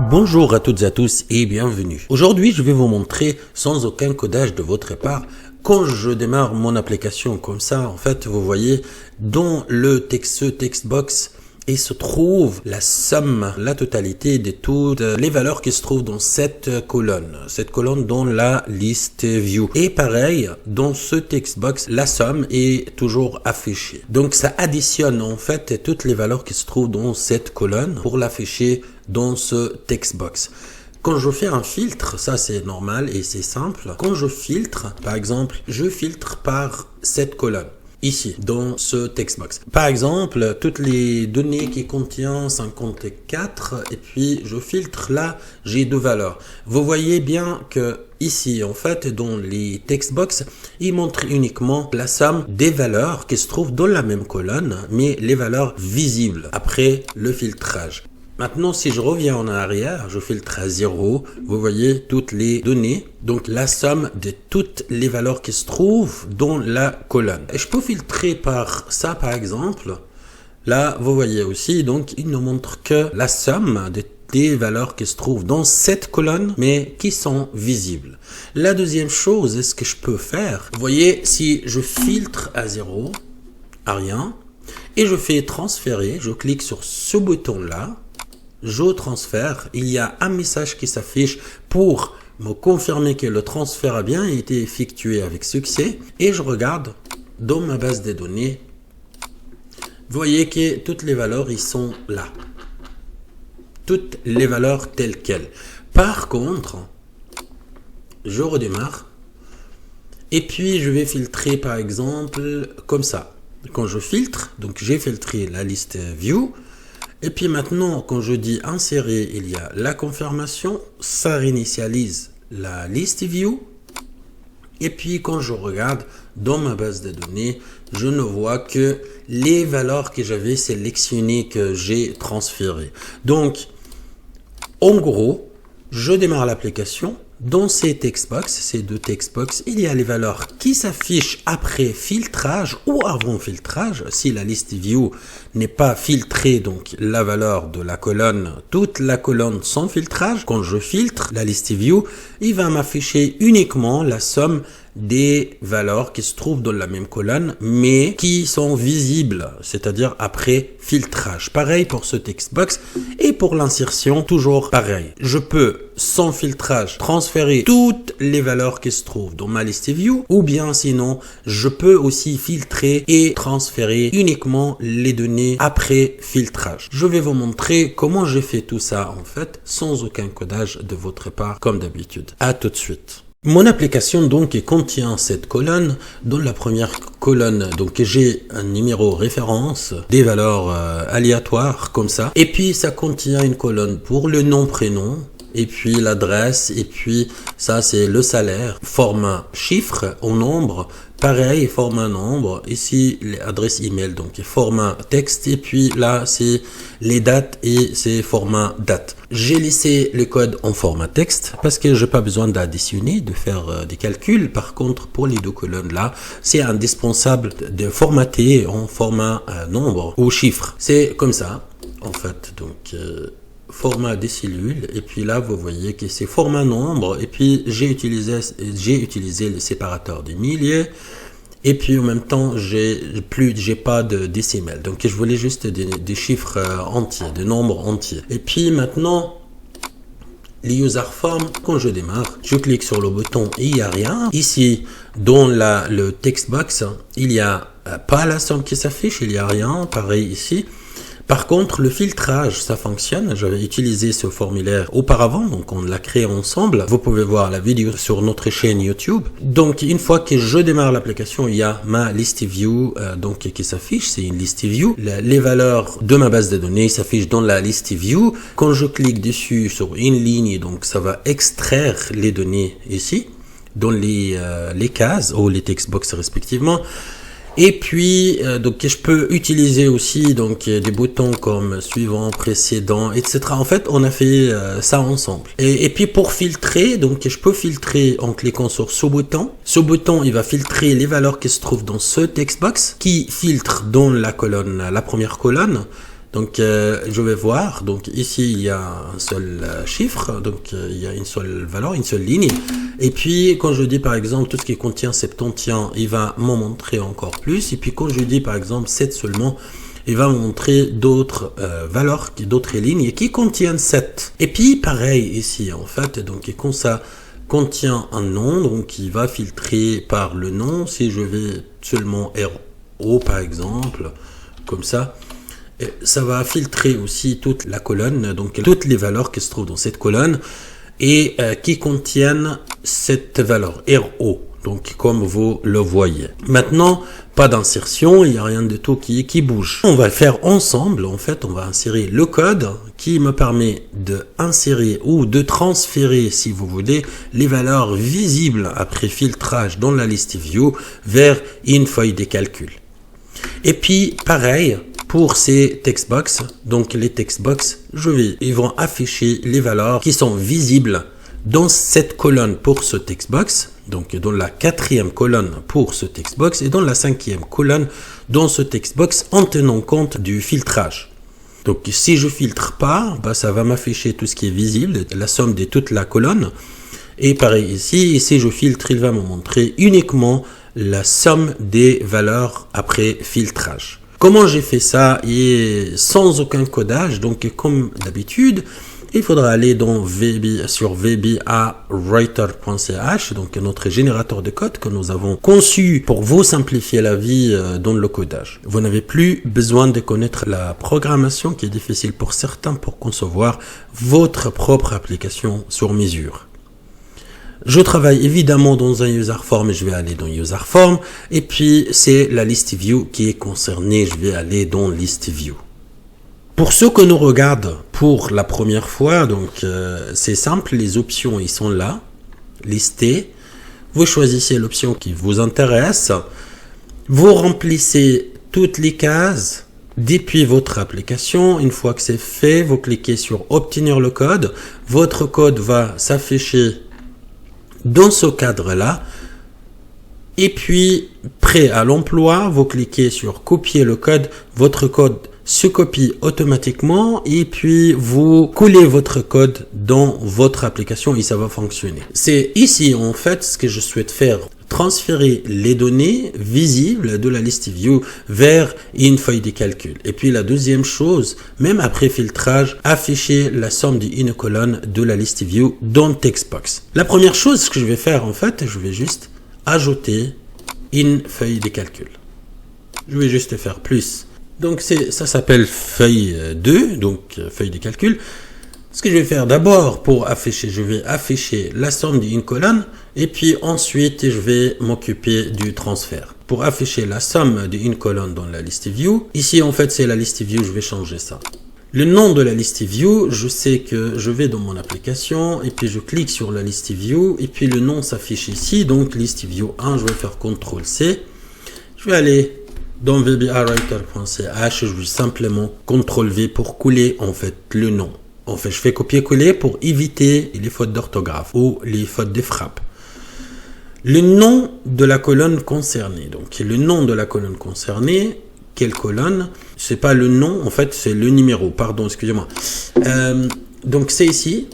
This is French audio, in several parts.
Bonjour à toutes et à tous et bienvenue. Aujourd'hui, je vais vous montrer sans aucun codage de votre part quand je démarre mon application comme ça. En fait, vous voyez dans le textbox et se trouve la somme, la totalité de toutes les valeurs qui se trouvent dans cette colonne dans la liste view. Et pareil, dans ce textbox, la somme est toujours affichée. Donc ça additionne en fait toutes les valeurs qui se trouvent dans cette colonne pour l'afficher dans ce textbox. Quand je fais un filtre, ça c'est normal et c'est simple. Quand je filtre, par exemple, je filtre par cette colonne. Ici, dans ce textbox. Par exemple, toutes les données qui contiennent 54, et puis je filtre là, j'ai deux valeurs. Vous voyez bien que ici, en fait, dans les textbox, il montre uniquement la somme des valeurs qui se trouvent dans la même colonne, mais les valeurs visibles après le filtrage. Maintenant, si je reviens en arrière, je filtre à 0, vous voyez toutes les données, donc la somme de toutes les valeurs qui se trouvent dans la colonne. Et je peux filtrer par ça, par exemple. Là, vous voyez aussi, donc il ne montre que la somme des valeurs qui se trouvent dans cette colonne, mais qui sont visibles. La deuxième chose, est-ce que je peux faire? Vous voyez, si je filtre à 0, à rien, et je fais transférer, je clique sur ce bouton-là, je transfère, il y a un message qui s'affiche pour me confirmer que le transfert a bien été effectué avec succès et je regarde dans ma base de données. Vous voyez que toutes les valeurs ils sont là. Toutes les valeurs telles quelles. Par contre, je redémarre et puis je vais filtrer par exemple comme ça. Quand je filtre, donc j'ai filtré la liste view. Et puis maintenant, quand je dis insérer, il y a la confirmation, ça réinitialise la liste view. Et puis quand je regarde dans ma base de données, je ne vois que les valeurs que j'avais sélectionnées, que j'ai transférées. Donc, en gros, je démarre l'application. Dans ces textbox, ces deux textbox, il y a les valeurs qui s'affichent après filtrage ou avant filtrage. Si la liste view n'est pas filtrée, donc la valeur de la colonne, toute la colonne sans filtrage. Quand je filtre la liste view, il va m'afficher uniquement la somme des valeurs qui se trouvent dans la même colonne, mais qui sont visibles, c'est-à-dire après filtrage. Pareil pour ce textbox et pour l'insertion, toujours pareil. Je peux, sans filtrage, transférer toutes les valeurs qui se trouvent dans ma liste view, ou bien sinon, je peux aussi filtrer et transférer uniquement les données après filtrage. Je vais vous montrer comment j'ai fait tout ça, en fait, sans aucun codage de votre part, comme d'habitude. À tout de suite. Mon application donc contient cette colonne. Dans la première colonne, donc j'ai un numéro référence, des valeurs aléatoires comme ça. Et puis ça contient une colonne pour le nom, prénom, et puis l'adresse, et puis ça c'est le salaire, format chiffre au nombre. Pareil, format nombre, ici l'adresse email, donc format texte, et puis là c'est les dates et c'est format date. J'ai laissé le code en format texte parce que j'ai pas besoin d'additionner, de faire des calculs. Par contre, pour les deux colonnes là, c'est indispensable de formater en format nombre ou chiffre. C'est comme ça, en fait, donc format des cellules, et puis là vous voyez que c'est format nombre, et puis j'ai utilisé le séparateur des milliers, et puis en même temps j'ai pas de décimales, donc je voulais juste des chiffres entiers, des nombres entiers. Et puis maintenant les user form, quand je démarre, je clique sur le bouton et il n'y a rien. Ici dans le textbox, il n'y a pas la somme qui s'affiche, il n'y a rien, pareil ici. Par contre, le filtrage, ça fonctionne. J'avais utilisé ce formulaire auparavant, donc on l'a créé ensemble. Vous pouvez voir la vidéo sur notre chaîne YouTube. Donc, une fois que je démarre l'application, il y a ma liste view donc qui s'affiche. C'est une liste view. Les valeurs de ma base de données s'affichent dans la liste view. Quand je clique dessus sur une ligne, donc ça va extraire les données ici, dans les cases ou les textbox respectivement. Et puis, donc, je peux utiliser aussi donc des boutons comme suivant, précédent, etc. En fait, on a fait ça ensemble. Et puis, pour filtrer, donc, je peux filtrer en cliquant sur ce bouton. Ce bouton, il va filtrer les valeurs qui se trouvent dans ce textbox, qui filtre dans la colonne, la première colonne. Donc, je vais voir. Donc, ici, il y a un seul chiffre. Donc, il y a une seule valeur, une seule ligne. Et puis, quand je dis, par exemple, tout ce qui contient 71, il va m'en montrer encore plus. Et puis, quand je dis, par exemple, 7 seulement, il va me montrer d'autres valeurs, d'autres lignes qui contiennent 7. Et puis, pareil ici, en fait. Donc, quand ça contient un nom, donc, il va filtrer par le nom. Si je vais seulement RO, par exemple, comme ça, ça va filtrer aussi toute la colonne, donc toutes les valeurs qui se trouvent dans cette colonne et qui contiennent cette valeur RO, donc comme vous le voyez. Maintenant, pas d'insertion, il n'y a rien de tout qui bouge. On va le faire ensemble, en fait, on va insérer le code qui me permet d'insérer ou de transférer, si vous voulez, les valeurs visibles après filtrage dans la liste view vers une feuille de calcul. Et puis, pareil, pour ces textbox, donc les textbox, ils vont afficher les valeurs qui sont visibles dans cette colonne pour ce textbox, donc dans la 4e colonne pour ce textbox et dans la 5e colonne dans ce textbox en tenant compte du filtrage. Donc si je filtre pas, ça va m'afficher tout ce qui est visible, la somme de toute la colonne. Et pareil ici, si je filtre, il va me montrer uniquement la somme des valeurs après filtrage. Comment j'ai fait ça et sans aucun codage, donc comme d'habitude, il faudra aller sur vba-writer.ch, donc notre générateur de code que nous avons conçu pour vous simplifier la vie dans le codage. Vous n'avez plus besoin de connaître la programmation qui est difficile pour certains pour concevoir votre propre application sur mesure. Je travaille évidemment dans un user form et je vais aller dans user form. Et puis, c'est la list view qui est concernée. Je vais aller dans list view. Pour ceux que nous regardent pour la première fois, donc c'est simple. Les options, ils sont là. Lister. Vous choisissez l'option qui vous intéresse. Vous remplissez toutes les cases depuis votre application. Une fois que c'est fait, vous cliquez sur obtenir le code. Votre code va s'afficher dans ce cadre-là, et puis prêt à l'emploi, vous cliquez sur copier le code, votre code se copie automatiquement et puis vous coulez votre code dans votre application et ça va fonctionner. C'est ici en fait ce que je souhaite faire, transférer les données visibles de la liste view vers une feuille de calcul. Et puis la deuxième chose, même après filtrage, afficher la somme d'une colonne de la liste view dans textbox. La première chose que je vais faire en fait, je vais juste ajouter une feuille de calcul. Je vais juste faire plus. Donc ça s'appelle feuille 2, donc feuille de calcul. Ce que je vais faire d'abord pour afficher, je vais afficher la somme d'une colonne et puis ensuite je vais m'occuper du transfert. Pour afficher la somme d'une colonne dans la liste view, ici en fait c'est la liste view, je vais changer ça. Le nom de la liste view, je sais que je vais dans mon application et puis je clique sur la liste view et puis le nom s'affiche ici, donc liste view 1, je vais faire CTRL-C. Je vais aller dans vba-writer.ch, je vais simplement CTRL-V pour couler en fait le nom. En fait, je fais copier-coller pour éviter les fautes d'orthographe ou les fautes de frappe. Le nom de la colonne concernée. Donc, le nom de la colonne concernée, quelle colonne? C'est pas le nom, en fait, c'est le numéro. Pardon, excusez-moi. Donc, c'est ici,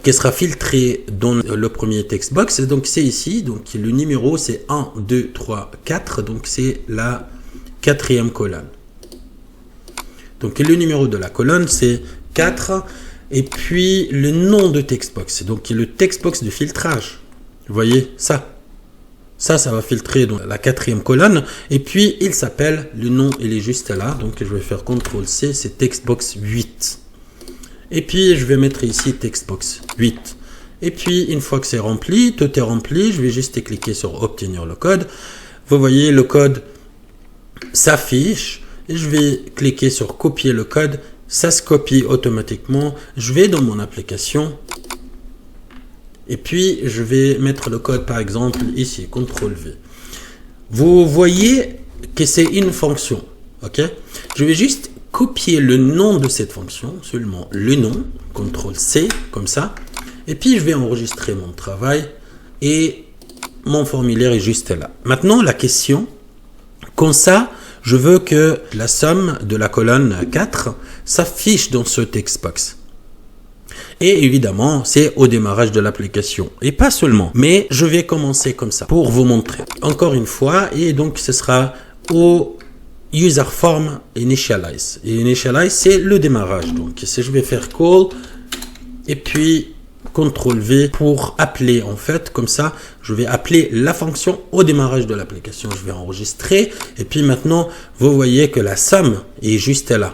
qui sera filtré dans le premier text box. Donc, c'est ici. Donc, le numéro, c'est 1, 2, 3, 4. Donc, c'est la 4e colonne. Donc, le numéro de la colonne, c'est 4, et puis le nom de textbox, donc le textbox de filtrage. Vous voyez ça va filtrer dans la 4e colonne, et puis il s'appelle, le nom il est juste là, donc je vais faire CTRL-C, c'est textbox 8. Et puis je vais mettre ici textbox 8. Et puis une fois que c'est rempli, tout est rempli, je vais juste cliquer sur obtenir le code. Vous voyez le code s'affiche, et je vais cliquer sur copier le code. Ça se copie automatiquement. Je vais dans mon application et puis je vais mettre le code par exemple ici, CTRL-V. Vous voyez que c'est une fonction. Ok? Je vais juste copier le nom de cette fonction, seulement le nom, CTRL-C, comme ça. Et puis je vais enregistrer mon travail et mon formulaire est juste là. Maintenant la question, comme ça, je veux que la somme de la colonne 4 s'affiche dans ce text box. Et évidemment, c'est au démarrage de l'application. Et pas seulement, mais je vais commencer comme ça pour vous montrer. Encore une fois, et donc ce sera au user form initialize. Et initialize, c'est le démarrage. Donc, si je vais faire call, et puis CTRL V pour appeler, en fait, comme ça, je vais appeler la fonction au démarrage de l'application. Je vais enregistrer, et puis maintenant, vous voyez que la somme est juste là.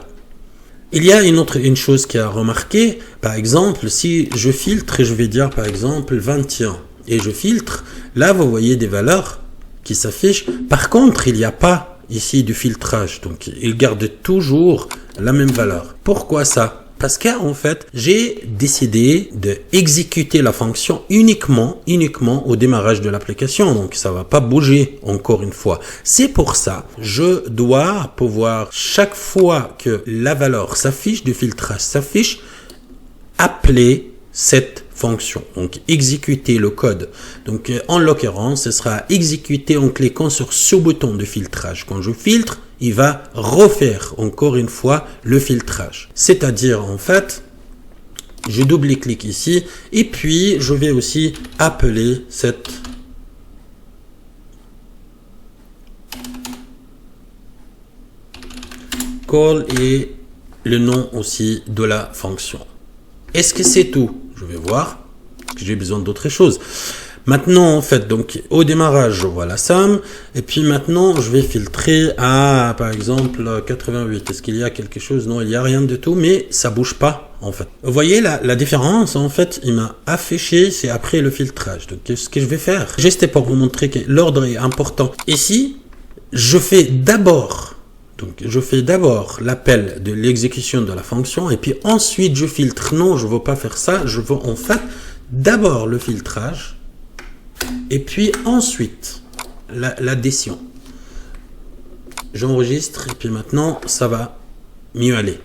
Il y a une chose qui a remarqué, par exemple, si je filtre, et je vais dire par exemple 21, et je filtre, là vous voyez des valeurs qui s'affichent. Par contre, il n'y a pas ici du filtrage, donc il garde toujours la même valeur. Pourquoi ça? Parce qu'en fait, j'ai décidé d'exécuter la fonction uniquement au démarrage de l'application. Donc, ça va pas bouger encore une fois. C'est pour ça, je dois pouvoir, chaque fois que la valeur s'affiche, du filtrage s'affiche, appeler cette fonction. Donc, exécuter le code. Donc, en l'occurrence, ce sera exécuté en cliquant sur ce bouton de filtrage. Quand je filtre, il va refaire encore une fois le filtrage. C'est-à-dire, en fait, je double-clique ici et puis je vais aussi appeler cette call et le nom aussi de la fonction. Est-ce que c'est tout? Je vais voir que j'ai besoin d'autre chose. Maintenant, en fait, donc au démarrage, je vois la somme. Et puis maintenant, je vais filtrer à, par exemple, 88. Est-ce qu'il y a quelque chose? Non, il n'y a rien de tout, mais ça bouge pas, en fait. Vous voyez la différence, en fait, il m'a affiché, c'est après le filtrage. Donc, ce que je vais faire, juste pour vous montrer que l'ordre est important. Ici, je fais d'abord l'appel de l'exécution de la fonction et puis ensuite je filtre. Non, je ne veux pas faire ça. Je veux en fait d'abord le filtrage et puis ensuite l'addition. J'enregistre et puis maintenant ça va mieux aller.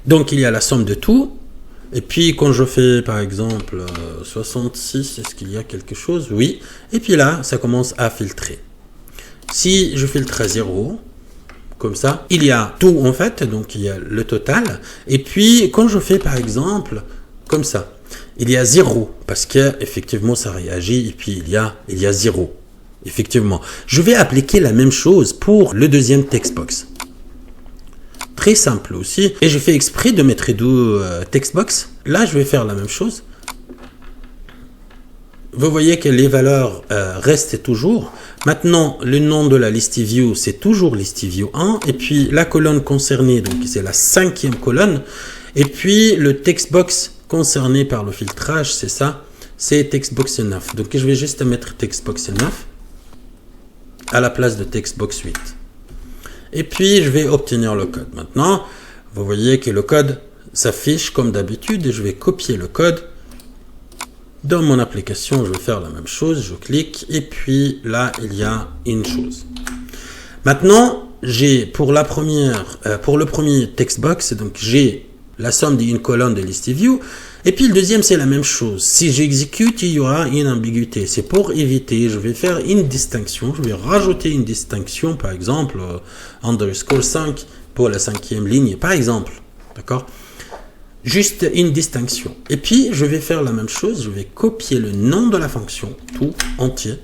Donc il y a la somme de tout. Et puis quand je fais par exemple 66, est-ce qu'il y a quelque chose? Oui. Et puis là, ça commence à filtrer. Si je filtre à 0, comme ça, il y a tout en fait, donc il y a le total. Et puis quand je fais par exemple comme ça, il y a 0 parce que effectivement ça réagit et puis il y a 0. Effectivement, je vais appliquer la même chose pour le deuxième text box. Très simple aussi. Et je fais exprès de mettre deux text box. Là, je vais faire la même chose. Vous voyez que les valeurs restent toujours. Maintenant, le nom de la list view, c'est toujours list view 1. Et puis, la colonne concernée, donc c'est la 5e colonne. Et puis, le text box concerné par le filtrage, c'est ça. C'est text box 9. Donc, je vais juste mettre text box 9 à la place de text box 8. Et puis, je vais obtenir le code. Maintenant, vous voyez que le code s'affiche comme d'habitude. Et je vais copier le code. Dans mon application, je vais faire la même chose. Je clique et puis là, il y a une chose. Maintenant, j'ai pour le premier text box, donc j'ai la somme d'une colonne de list view. Et puis le deuxième, c'est la même chose. Si j'exécute, il y aura une ambiguïté. C'est pour éviter, je vais faire une distinction. Je vais rajouter une distinction, par exemple, underscore 5 pour la 5e ligne, par exemple. D'accord ? Juste une distinction. Et puis, je vais faire la même chose. Je vais copier le nom de la fonction, tout entier.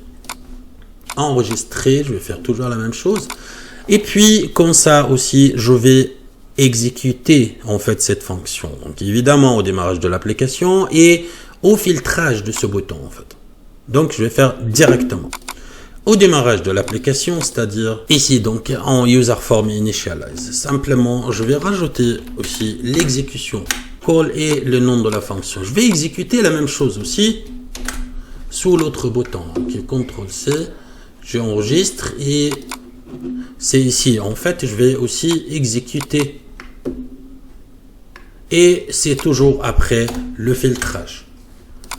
Enregistrer, je vais faire toujours la même chose. Et puis, comme ça aussi, je vais exécuter en fait cette fonction. Donc, évidemment, au démarrage de l'application et au filtrage de ce bouton, en fait. Donc, je vais faire directement. Au démarrage de l'application, c'est-à-dire ici, donc en user form initialize. Simplement, je vais rajouter aussi l'exécution call et le nom de la fonction. Je vais exécuter la même chose aussi sous l'autre bouton, qui est CTRL-C. J'enregistre et c'est ici. En fait, je vais aussi exécuter et c'est toujours après le filtrage.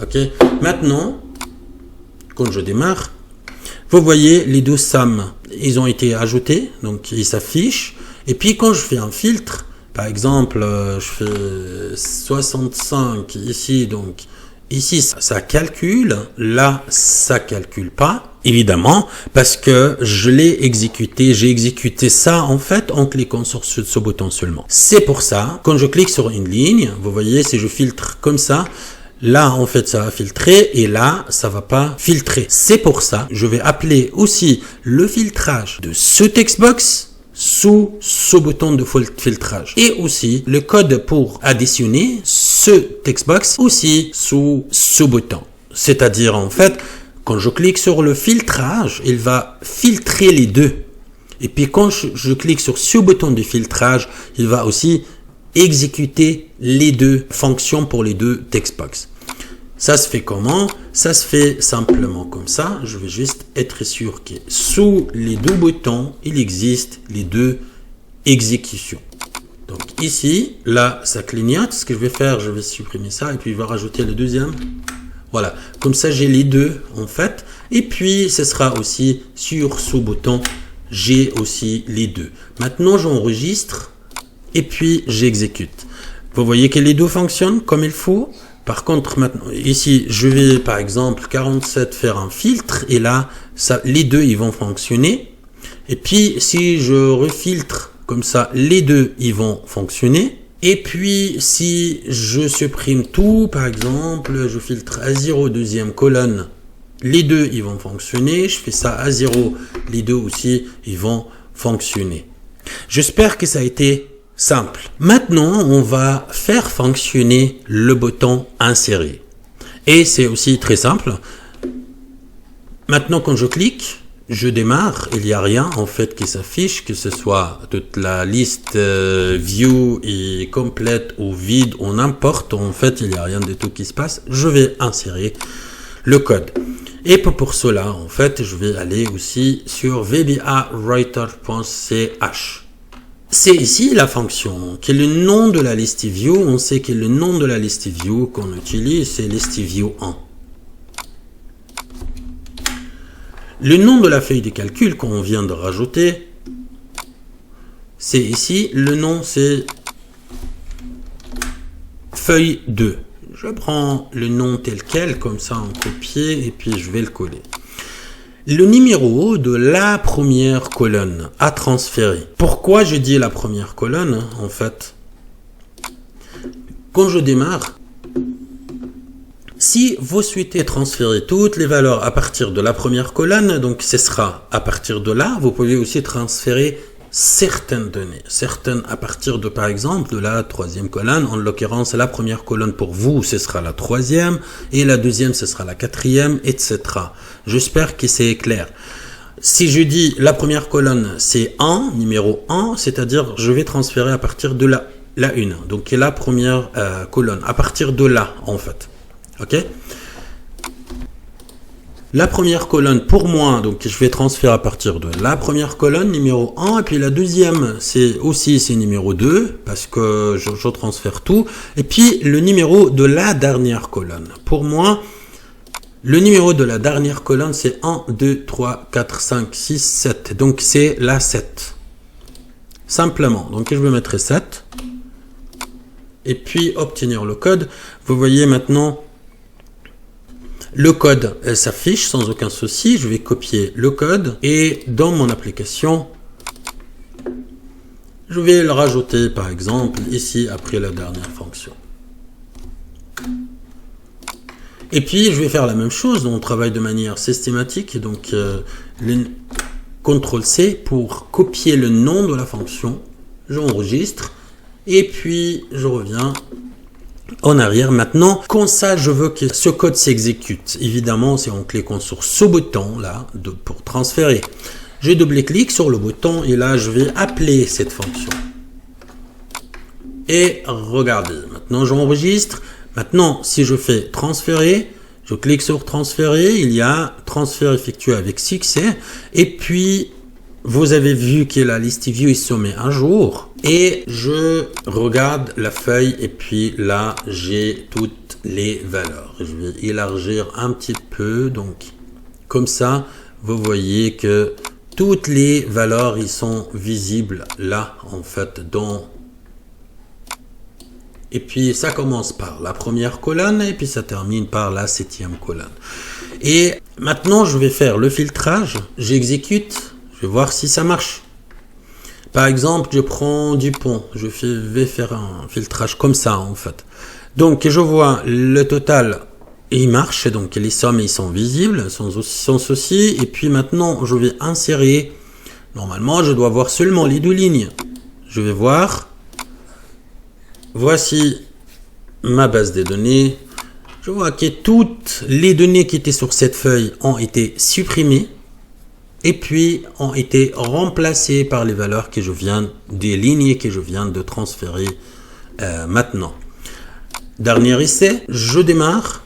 Ok. Maintenant, quand je démarre, vous voyez les deux sommes, ils ont été ajoutés, donc ils s'affichent. Et puis quand je fais un filtre, par exemple, je fais 65 ici, donc ici ça calcule, là ça calcule pas. Évidemment, parce que je l'ai exécuté, j'ai exécuté ça en fait en cliquant sur ce bouton seulement. C'est pour ça, quand je clique sur une ligne, vous voyez, si je filtre comme ça, là en fait ça va filtrer et là ça va pas filtrer. C'est pour ça, je vais appeler aussi le filtrage de ce textbox sous ce bouton de filtrage. Et aussi le code pour additionner ce textbox aussi sous ce bouton. C'est-à-dire en fait, quand je clique sur le filtrage, il va filtrer les deux. Et puis quand je clique sur ce bouton de filtrage, il va aussi exécuter les deux fonctions pour les deux textbox. Ça se fait comment? Ça se fait simplement comme ça. Je vais juste être sûr que sous les deux boutons, il existe les deux exécutions. Donc ici, là, ça clignote. Ce que je vais faire, je vais supprimer ça et puis il va rajouter le deuxième. Voilà, comme ça j'ai les deux en fait. Et puis ce sera aussi sur ce bouton, j'ai aussi les deux. Maintenant j'enregistre et puis j'exécute. Vous voyez que les deux fonctionnent comme il faut. Par contre maintenant ici je vais par exemple 47 faire un filtre et là ça, les deux ils vont fonctionner. Et puis si je refiltre comme ça, les deux ils vont fonctionner. Et puis, si je supprime tout, par exemple, je filtre à 0, deuxième colonne, les deux, ils vont fonctionner. Je fais ça à 0, les deux aussi, ils vont fonctionner. J'espère que ça a été simple. Maintenant, on va faire fonctionner le bouton insérer. Et c'est aussi très simple. Maintenant, quand je clique, je démarre, il n'y a rien en fait qui s'affiche, que ce soit toute la liste view et complète ou vide ou n'importe, en fait il n'y a rien du tout qui se passe. Je vais insérer le code. Et pour cela, en fait, je vais aller aussi sur vbawriter.ch. C'est ici la fonction qui est le nom de la liste view. On sait que le nom de la liste view qu'on utilise, c'est liste view 1. Le nom de la feuille de calcul qu'on vient de rajouter, c'est ici, le nom c'est feuille 2. Je prends le nom tel quel, comme ça en copier, et puis je vais le coller. Le numéro de la première colonne à transférer. Pourquoi je dis la première colonne, en fait? Quand je démarre, si vous souhaitez transférer toutes les valeurs à partir de la première colonne, donc ce sera à partir de là, vous pouvez aussi transférer certaines données, certaines à partir de, par exemple, de la troisième colonne. En l'occurrence, la première colonne pour vous, ce sera la troisième, et la deuxième, ce sera la quatrième, etc. J'espère que c'est clair. Si je dis la première colonne, c'est 1, numéro 1, c'est-à-dire je vais transférer à partir de la 1, donc la première colonne, à partir de là, en fait. Ok. La première colonne pour moi, donc je vais transférer à partir de la première colonne numéro 1 et puis la deuxième c'est numéro 2 parce que je transfère tout et puis le numéro de la dernière colonne. Pour moi, le numéro de la dernière colonne c'est 1, 2, 3, 4, 5, 6, 7. Donc c'est la 7. Simplement. Donc je vais mettre 7 et puis obtenir le code. Vous voyez maintenant le code s'affiche sans aucun souci. Je vais copier le code et dans mon application, je vais le rajouter par exemple ici après la dernière fonction. Et puis je vais faire la même chose. On travaille de manière systématique. Donc le CTRL-C pour copier le nom de la fonction. J'enregistre et puis je reviens en arrière. Maintenant, comme ça, je veux que ce code s'exécute. Évidemment, c'est en cliquant sur ce bouton là pour transférer. Je double-clique sur le bouton et là, je vais appeler cette fonction. Et regardez, maintenant j'enregistre. Maintenant, si je fais transférer, je clique sur transférer, il y a transfert effectué avec succès. Et puis, vous avez vu que la liste view se met à jour. Et je regarde la feuille et puis là, j'ai toutes les valeurs. Je vais élargir un petit peu. Donc, comme ça, vous voyez que toutes les valeurs, ils sont visibles là, en fait, dans... Et puis, ça commence par la première colonne et puis ça termine par la 7e colonne. Et Maintenant, je vais faire le filtrage. J'exécute. Je vais voir si ça marche. Par exemple, je prends Dupont. Je vais faire un filtrage comme ça, en fait. Donc, je vois le total. Il marche. Donc, les sommes, ils sont visibles, sans souci. Et puis, maintenant, je vais insérer. Normalement, je dois voir seulement les deux lignes. Je vais voir. Voici ma base de données. Je vois que toutes les données qui étaient sur cette feuille ont été supprimées et puis ont été remplacées par les valeurs que des lignes que je viens de transférer maintenant. Dernier essai, je démarre.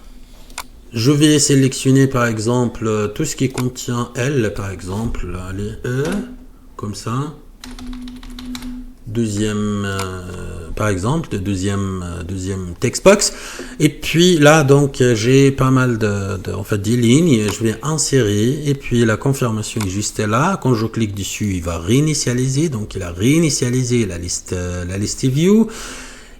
Je vais sélectionner par exemple tout ce qui contient L, par exemple, allez, E, comme ça. Deuxième, par exemple, deuxième textbox. Et puis là, donc, j'ai pas mal en fait, des lignes. Je vais insérer. Et puis, la confirmation est juste là. Quand je clique dessus, il va réinitialiser. Donc, il a réinitialisé la liste view.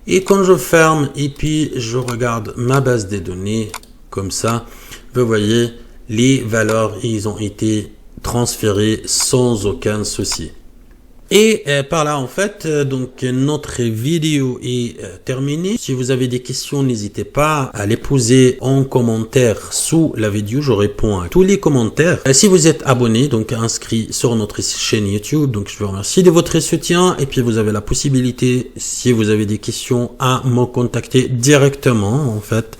Et quand je ferme, et puis, je regarde ma base de données, comme ça, vous voyez, les valeurs, ils ont été transférées sans aucun souci. Et par là, en fait, donc notre vidéo est terminée. Si vous avez des questions, n'hésitez pas à les poser en commentaire sous la vidéo. Je réponds à tous les commentaires. Si vous êtes abonné, donc inscrit sur notre chaîne YouTube, donc je vous remercie de votre soutien. Et puis vous avez la possibilité, si vous avez des questions, à me contacter directement, en fait,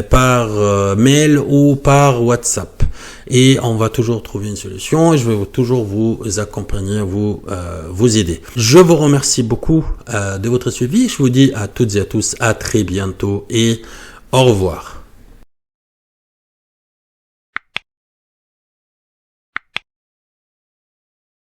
par mail ou par WhatsApp. Et on va toujours trouver une solution et je vais toujours vous accompagner, vous aider. Je vous remercie beaucoup de votre suivi. Je vous dis à toutes et à tous à très bientôt et au revoir.